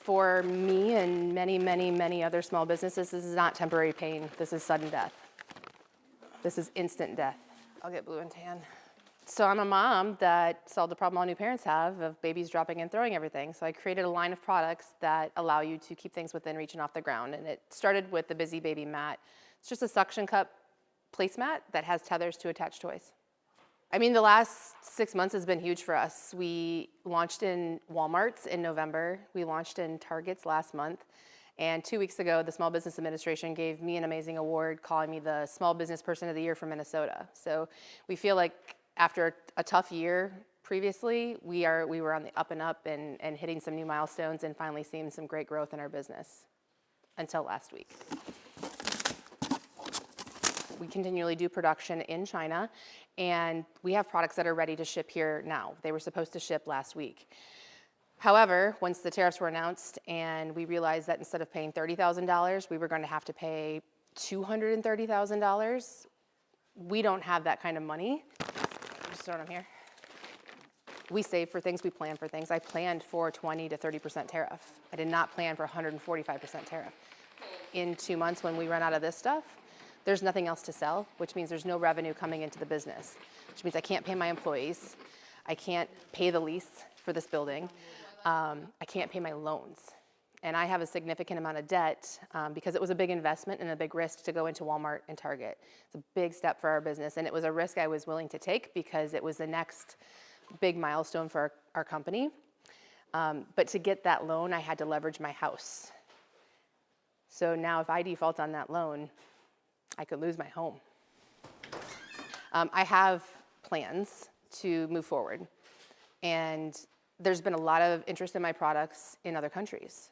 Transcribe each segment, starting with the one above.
For me and many, many, many other small businesses, this is not temporary pain. This is sudden death. This is instant death. I'll get blue and tan. So I'm a mom that solved the problem all new parents have of babies dropping and throwing everything. So I created a line of products that allow you to keep things within reach and off the ground. And it started with the Busy Baby mat. It's just a suction cup placemat that has tethers to attach toys. I mean, the last 6 months has been huge for us. We launched in Walmart's in November. We launched in Target's last month. And 2 weeks ago, the Small Business Administration gave me an amazing award calling me the Small Business Person of the Year for Minnesota. So we feel like after a tough year previously, we were on the up and up and hitting some new milestones and finally seeing some great growth in our business until last week. We continually do production in China, and we have products that are ready to ship here now. They were supposed to ship last week. However, once the tariffs were announced and we realized that instead of paying $30,000, we were going to have to pay $230,000, we don't have that kind of money. Just throwing them here. We save for things, we plan for things. I planned for 20 to 30% tariff. I did not plan for 145% tariff. In 2 months when we run out of this stuff, there's nothing else to sell, which means there's no revenue coming into the business, which means I can't pay my employees. I can't pay the lease for this building. I can't pay my loans. And I have a significant amount of debt because it was a big investment and a big risk to go into Walmart and Target. It's a big step for our business, and it was a risk I was willing to take because it was the next big milestone for our company. But to get that loan, I had to leverage my house. So now if I default on that loan, I could lose my home. I have plans to move forward, and there's been a lot of interest in my products in other countries.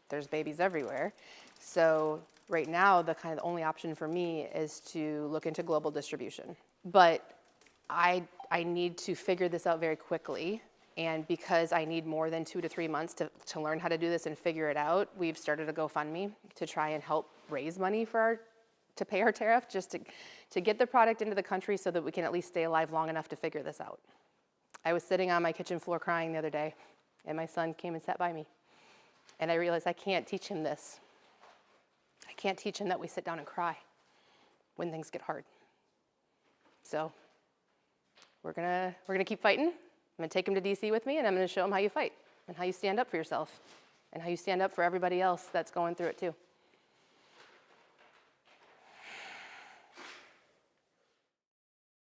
There's babies everywhere. So right now, the only option for me is to look into global distribution. But I need to figure this out very quickly. And because I need more than 2 to 3 months to learn how to do this and figure it out, we've started a GoFundMe to try and help raise money to pay our tariff, just to get the product into the country so that we can at least stay alive long enough to figure this out. I was sitting on my kitchen floor crying the other day, and my son came and sat by me. And I realized I can't teach him this. I can't teach him that we sit down and cry when things get hard. So we're gonna keep fighting. I'm gonna take him to DC with me, and I'm gonna show him how you fight and how you stand up for yourself and how you stand up for everybody else that's going through it too.